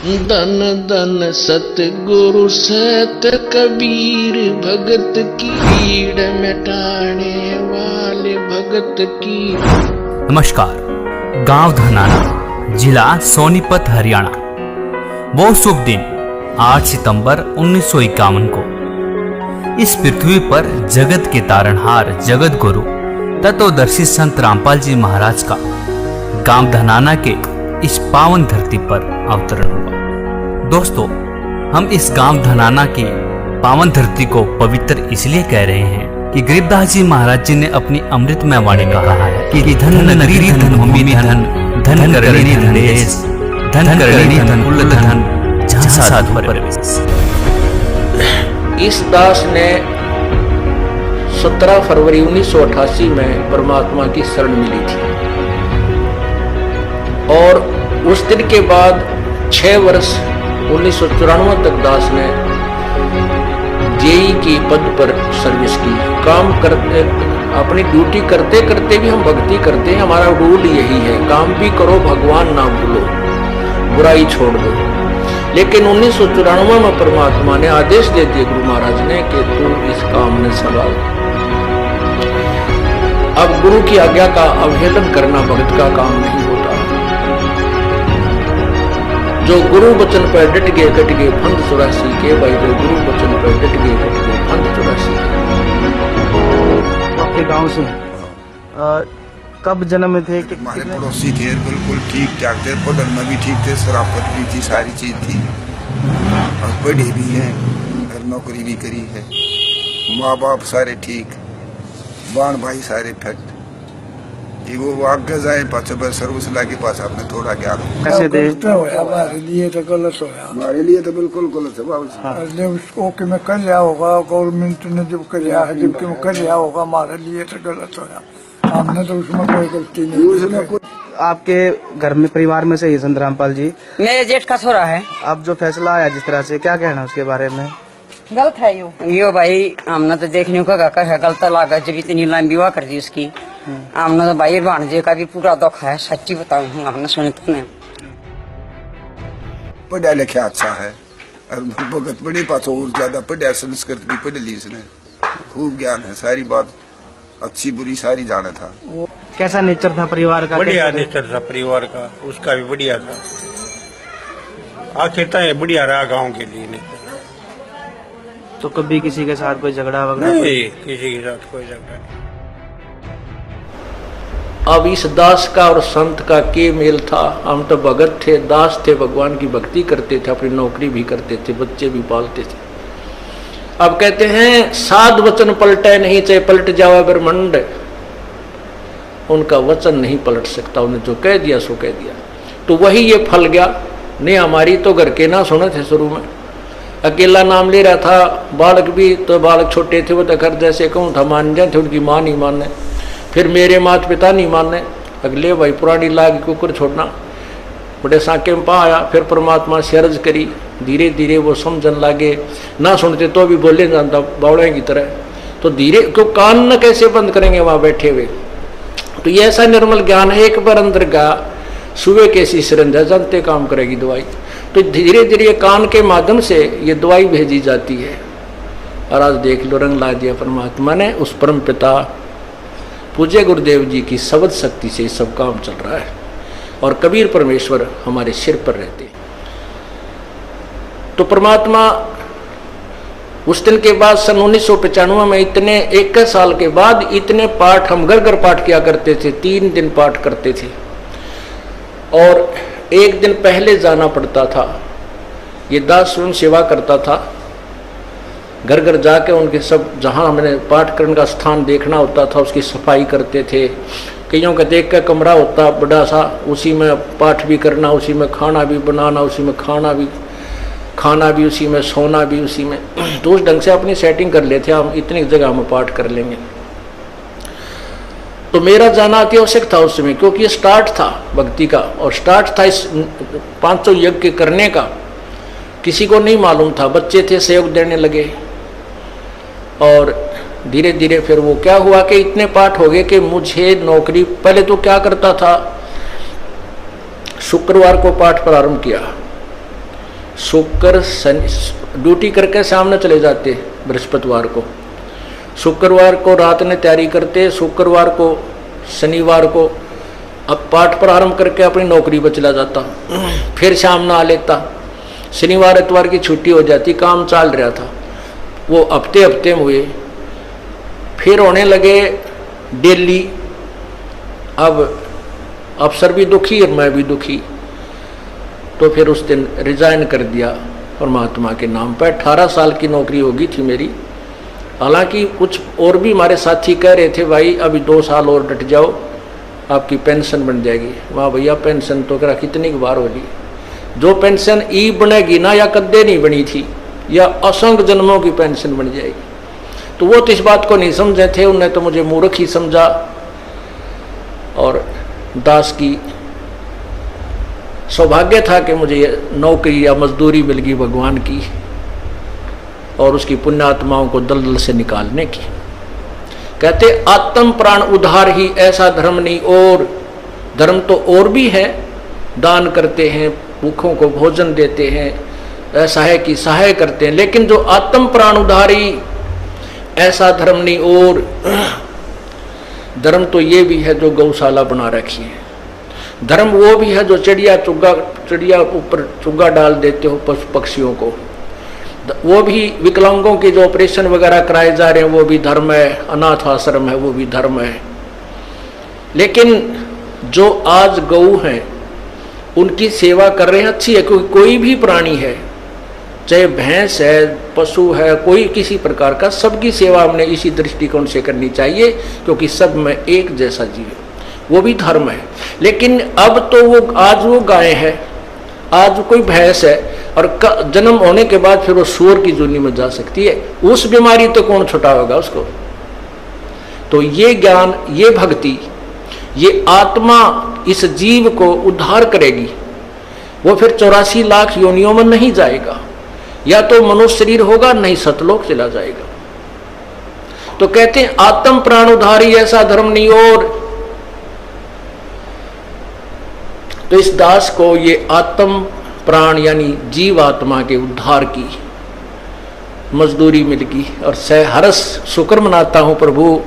धन धन सतगुरु सत कबीर, भगत की पीड़ मिटाने वाले भगत की। नमस्कार। गांव धनाना, जिला सोनीपत, हरियाणा। वो शुभ दिन 8 सितंबर 1951 को इस पृथ्वी पर जगत के तारणहार, जगत गुरु तत्वदर्शी संत रामपाल जी महाराज का गांव धनाना के इस पावन धरती पर अवतरण हुआ। दोस्तों, हम इस गांव धनाना की पावन धरती को पवित्र इसलिए कह रहे हैं कि गरीबदास जी महाराज जी ने अपनी अमृतमय वाणी में कहा है कि धन नगरी धन भूमि धन, धन करणी धन देश, धन करणी धन कुल धन, जहाँ साधु परवेश। इस दास ने 17 फरवरी 1988 में परमात्मा की शरण मिली थी और उस दिन के बाद 6 वर्ष 1994 तक दास ने जेई की पद पर सर्विस की। काम करते, अपनी ड्यूटी करते करते भी हम भक्ति करते हैं। हमारा रूल यही है, काम भी करो, भगवान ना भूलो, बुराई छोड़ दो। लेकिन 1994 में परमात्मा ने आदेश दे दिए गुरु महाराज ने कि तू इस काम में संभाल। अब गुरु की आज्ञा का अवहेलन करना भक्त का काम नहीं होता। जो गुरु वचन पर डट गए कट गए फंद 84 के, भाई जो गुरु वचन पर डट गए कट गए फंद 84 के। आपके गांव से कब जन्म में थे? हमारे पड़ोसी थे, बिल्कुल ठीक ठाक थे, पढ़ने में भी ठीक थे, शराफत भी थी, सारी चीज थी और पढ़े भी हैं, घर नौकरी भी करी है, माँ बाप सारे ठीक, बाण भाई सारे फिट। वो आगे जाए पाछे सर्वसला के पास आपने थोड़ा क्या कैसे थे? हमारे लिए तो गलत होया, हमारे लिए तो बिल्कुल गलत है बाबू। जब उसको कि मैं कर लिया होगा, गवर्नमेंट ने जब कर लिया है, जबकि मैं कर लिया होगा, हमारे लिए तो गलत होया। हमने तो उसमें कोई गलती नहीं की। आपके घर में परिवार में से ही संत रामपाल जी मेरे जेठ का छोरा है। अब जो फैसला आया जिस तरह से, क्या कहना उसके बारे में? गलत है यो भाई, हमने तो देखने को गलत लगा जब इतनी लंबी विवाह कर दी उसकी। हमने तो भाई भाणजे का भी पूरा दुख है, सच्ची बताऊं, हमने सुनी तो नहीं। पढ़ा लिखा अच्छा है और भगत बड़ी पास और ज्यादा पढ़ा, संस्कृत भी पढ़ ली उसने, खूब ज्ञान है, सारी बात अच्छी बुरी सारी जाना था। कैसा नेचर था परिवार का? बढ़िया नेचर था परिवार का, उसका भी बढ़िया था। आखिर तक बढ़िया रहा गांव के लिए। नहीं तो कभी किसी के साथ कोई झगड़ा वगैरह? नहीं, किसी के साथ कोई झगड़ा नहीं। अब इस दास का और संत का के मेल था। हम तो भगत थे, दास थे, भगवान की भक्ति करते थे, अपनी नौकरी भी करते थे, बच्चे भी पालते थे। अब कहते हैं साध वचन पलटे नहीं, चाहे पलट जावा ब्रह्मंड। उनका वचन नहीं पलट सकता, उन्हें जो कह दिया सो कह दिया। तो वही ये फल गया। नहीं हमारी तो घर के ना सुने थे, शुरू में अकेला नाम ले रहा था। बालक भी तो बालक छोटे थे, वो तो घर जैसे कहूँ था मान जाए थे, उनकी माँ नहीं मानने, फिर मेरे माता पिता नहीं मानने। अगले भाई पुरानी लाग कुकर छोड़ना, बड़े साके में पा आया। फिर परमात्मा से अर्ज करी, धीरे धीरे वो समझन लागे। ना सुनते तो भी बोले जानता बावड़े की तरह। तो धीरे क्यों कान न कैसे बंद करेंगे वहां बैठे हुए। तो ये ऐसा निर्मल ज्ञान है, एक बार अंदर गया, सुबह कैसी सिरंजा जानते काम करेगी दवाई। तो धीरे धीरे कान के माध्यम से ये दवाई भेजी जाती है। और आज देख लो रंग ला दिया परमात्मा ने। उस परम पिता पूज्य गुरुदेव जी की शब्द शक्ति से सब काम चल रहा है और कबीर परमेश्वर हमारे सिर पर रहते हैं। तो परमात्मा उस दिन के बाद सन 1995 में इतने 21 साल के बाद इतने पाठ हम घर घर पाठ किया करते थे। 3 दिन पाठ करते थे और 1 दिन पहले जाना पड़ता था। ये दास स्वयं सेवा करता था, घर घर जाके उनके सब जहाँ हमने पाठ करने का स्थान देखना होता था उसकी सफाई करते थे। कईयों का देख का कमरा होता बड़ा सा, उसी में पाठ भी करना, उसी में खाना भी बनाना, उसी में खाना भी उसी में, सोना भी उसी में। तो उस ढंग से अपनी सेटिंग कर लेते हम, इतनी जगह में पाठ कर लेंगे। तो मेरा जाना अति आवश्यक था उस समय, क्योंकि ये स्टार्ट था भक्ति का और स्टार्ट था इस 500 यज्ञ करने का। किसी को नहीं मालूम था, बच्चे थे सहयोग देने लगे और धीरे धीरे फिर वो क्या हुआ कि इतने पाठ हो गए कि मुझे नौकरी, पहले तो क्या करता था, शुक्रवार को पाठ प्रारंभ किया शुक्र शनि ड्यूटी करके सामने चले जाते बृहस्पतिवार को, शुक्रवार को रात में तैयारी करते, शुक्रवार को शनिवार को अब पाठ प्रारंभ करके अपनी नौकरी पर चला जाता, फिर शाम ना आ लेता, शनिवार इतवार की छुट्टी हो जाती, काम चल रहा था। वो हफ्ते हफ्ते में हुए, फिर होने लगे डेली। अब अफसर भी दुखी और मैं भी दुखी, तो फिर उस दिन रिजाइन कर दिया परमात्मा के नाम पर। 18 साल की नौकरी होगी थी मेरी। हालांकि कुछ और भी हमारे साथी कह रहे थे भाई अभी 2 साल और डट जाओ आपकी पेंशन बन जाएगी। वाह भैया, पेंशन तो करा कितनी बार होगी। जो पेंशन ई बनेगी ना, या कद्दे नहीं बनी थी, या असंख्य जन्मों की पेंशन बन जाएगी। तो वो तो इस बात को नहीं समझे थे, उन्हें तो मुझे मूर्ख ही समझा। और दास की सौभाग्य था कि मुझे नौकरी या मजदूरी मिल गई भगवान की और उसकी पुण्यात्माओं को दलदल से निकालने की। कहते आत्म प्राण उद्धार ही ऐसा धर्म नहीं और। धर्म तो और भी है, दान करते हैं, भूखों को भोजन देते हैं, असहाय की सहाय करते हैं, लेकिन जो आत्म प्राण उद्धारी ऐसा धर्म नहीं और। धर्म तो ये भी है जो गौशाला बना रखी है, धर्म वो भी है जो चिड़िया ऊपर चुग्गा डाल देते हो पशु पक्षियों को, वो भी विकलांगों के जो ऑपरेशन वगैरह कराए जा रहे हैं वो भी धर्म है, अनाथ आश्रम है वो भी धर्म है। लेकिन जो आज गऊ हैं उनकी सेवा कर रहे हैं, अच्छी है, क्योंकि कोई भी प्राणी है, चाहे भैंस है, पशु है, कोई किसी प्रकार का, सबकी सेवा हमने इसी दृष्टिकोण से करनी चाहिए, क्योंकि सब में एक जैसा जीव है, वो भी धर्म है। लेकिन अब तो वो आज वो गाय है, आज कोई भैंस है, और जन्म होने के बाद फिर वो सूअर की जूनी में जा सकती है। उस बीमारी तो कौन छुटाएगा उसको। तो ये ज्ञान, ये भक्ति, ये आत्मा इस जीव को उद्धार करेगी। वो फिर 84 लाख योनियों में नहीं जाएगा, या तो मनुष्य शरीर होगा, नहीं सतलोक चला जाएगा। तो कहते हैं आत्म प्राण उद्धारी ऐसा धर्म नहीं और। तो इस दास को ये आत्म प्राण यानी जीव आत्मा के उद्धार की मजदूरी मिल गई, और सहर्ष शुक्र मनाता हूं प्रभु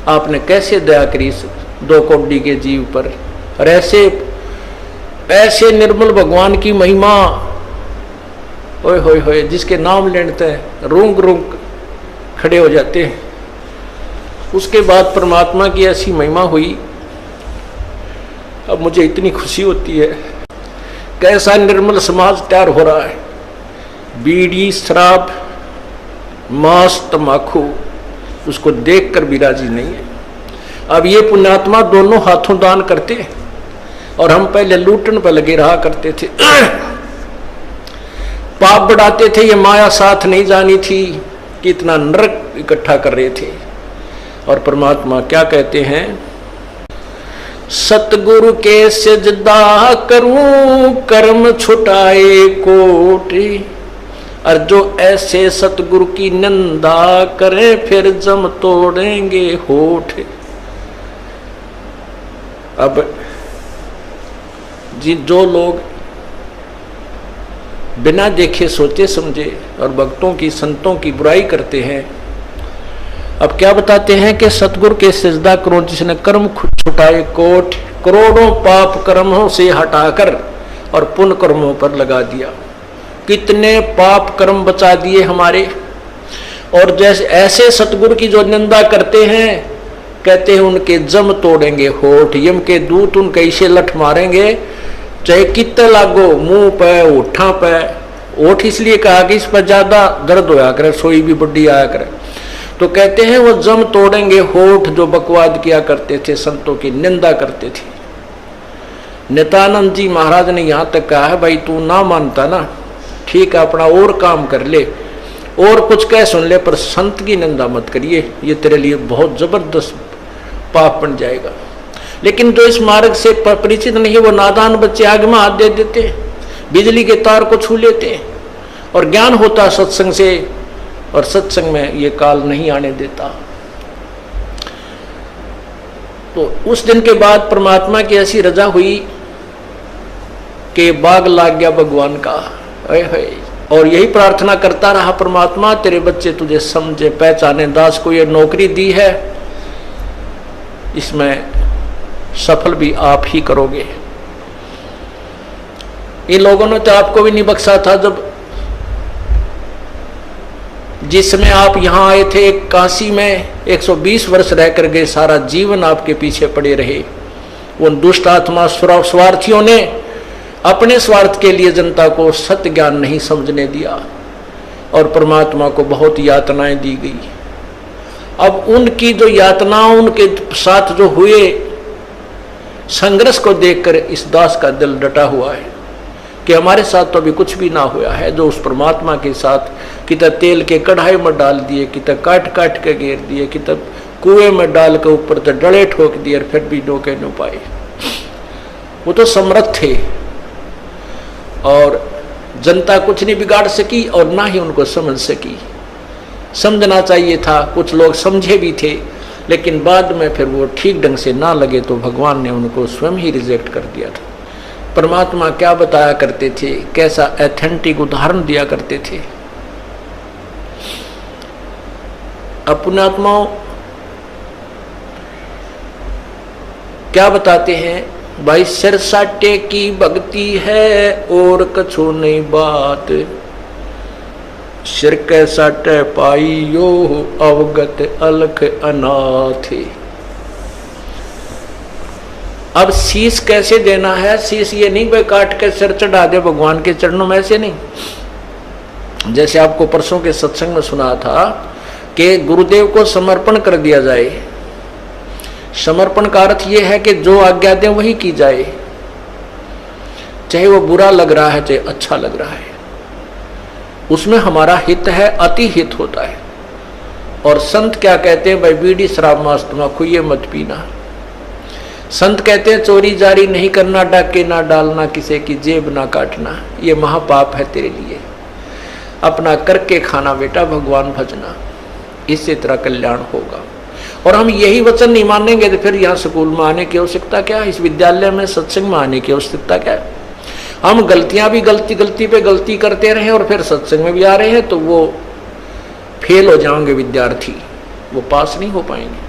आपने कैसे दया करी 2 कोटि के जीव पर। और ऐसे निर्मल भगवान की महिमा, ओए होए होए, जिसके नाम लेते हैं रूंग रूंग खड़े हो जाते हैं। उसके बाद परमात्मा की ऐसी महिमा हुई, अब मुझे इतनी खुशी होती है। कैसा निर्मल समाज तैयार हो रहा है। बीड़ी, शराब, मांस, तंबाकू, उसको देखकर भी राजी नहीं है। अब ये पुण्यात्मा दोनों हाथों दान करते हैं, और हम पहले लूटन पर लगे रहा करते थे, पाप बढ़ाते थे। ये माया साथ नहीं जानी थी कि इतना नरक इकट्ठा कर रहे थे। और परमात्मा क्या कहते हैं, सतगुरु के सजदा करूं कर्म छुटाए कोटि, और जो ऐसे सतगुरु की निंदा करें फिर जम तोड़ेंगे होठ। अब जो लोग बिना देखे सोचे समझे और भक्तों की संतों की बुराई करते हैं, अब क्या बताते हैं कि सतगुरु के सजदा करो जिसने कर्म छुटाए कोट, करोड़ों पाप कर्मों से हटाकर और पुण्य कर्मों पर लगा दिया। कितने पाप कर्म बचा दिए हमारे। और जैसे ऐसे सतगुरु की जो निंदा करते हैं, कहते हैं उनके जम तोड़ेंगे होठ, यम के दूत उनके इसे लठ मारेंगे, चाहे कितने लागो, मुंह पे, होठा पे। होठ इसलिए कहा कि इस पर ज्यादा दर्द होया करे, सोई भी बुढ़ी आया करे। तो कहते हैं वो जम तोड़ेंगे होठ जो बकवाद किया करते थे, संतों की निंदा करते थे। नित्यानंद जी महाराज ने यहां तक कहा है, भाई तू ना मानता ना, ठीक है अपना और काम कर ले और कुछ कह सुन ले, पर संत की निंदा मत करिए, ये तेरे लिए बहुत जबरदस्त पाप बन जाएगा। लेकिन जो इस मार्ग से परिचित नहीं है, वो नादान बच्चे आग में हाथ दे देते, बिजली के तार को छू लेते, और ज्ञान होता सत्संग से, और सत्संग में ये काल नहीं आने देता। तो उस दिन के बाद परमात्मा की ऐसी रजा हुई कि बाग लाग गया भगवान का। और यही प्रार्थना करता रहा, परमात्मा तेरे बच्चे तुझे समझे पहचाने। दास को ये नौकरी दी है, इसमें सफल भी आप ही करोगे। इन लोगों ने तो आपको भी नहीं बख्शा था। जब जिसमें आप यहां आए थे, काशी में 120 वर्ष रहकर गए, सारा जीवन आपके पीछे पड़े रहे। उन दुष्ट आत्मा स्वार्थियों ने अपने स्वार्थ के लिए जनता को सत्य ज्ञान नहीं समझने दिया और परमात्मा को बहुत यातनाएं दी गई। अब उनकी जो यातनाओं, उनके साथ जो हुए संघर्ष को देखकर इस दास का दिल डटा हुआ है कि हमारे साथ तो अभी कुछ भी ना हुआ है। जो उस परमात्मा के साथ कितना तेल के कढ़ाई में डाल दिए, कितना काट काट के घेर दिए, कितना कुएं में डाल के ऊपर तो डले ठोक दिए, और फिर भी डोके न पाए। वो तो समर्थ थे और जनता कुछ नहीं बिगाड़ सकी और ना ही उनको समझ सकी। समझना चाहिए था, कुछ लोग समझे भी थे, लेकिन बाद में फिर वो ठीक ढंग से ना लगे तो भगवान ने उनको स्वयं ही रिजेक्ट कर दिया था। परमात्मा क्या बताया करते थे, कैसा एथेंटिक उदाहरण दिया करते थे। अपने आत्माओं क्या बताते हैं, भाई सिर साटे की भक्ति है और कछु नहीं बात, सिर के साटे पाइयो अवगत अलख अनाथ। अब शीश कैसे देना है, शीश ये नहीं भाई काट के सिर चढ़ा दे भगवान के चरणों में, ऐसे नहीं। जैसे आपको परसों के सत्संग में सुना था कि गुरुदेव को समर्पण कर दिया जाए। समर्पण का अर्थ यह है कि जो आज्ञा दे वही की जाए, चाहे वो बुरा लग रहा है चाहे अच्छा लग रहा है, उसमें हमारा हित है, अति हित होता है। और संत क्या कहते हैं, भाई बीड़ी शराब मांस तम्बाकू ये मत पीना। संत कहते हैं चोरी जारी नहीं करना, डाके ना डालना, किसी की जेब ना काटना, ये महापाप है तेरे लिए। अपना करके खाना बेटा, भगवान भजना, इससे तेरा कल्याण होगा। और हम यही वचन नहीं मानेंगे तो फिर यहाँ स्कूल में आने की आवश्यकता क्या है, इस विद्यालय में सत्संग में आने की आवश्यकता क्या है। हम गलतियां भी गलती पे गलती करते रहे और फिर सत्संग में भी आ रहे हैं तो वो फेल हो जाएंगे विद्यार्थी, वो पास नहीं हो पाएंगे।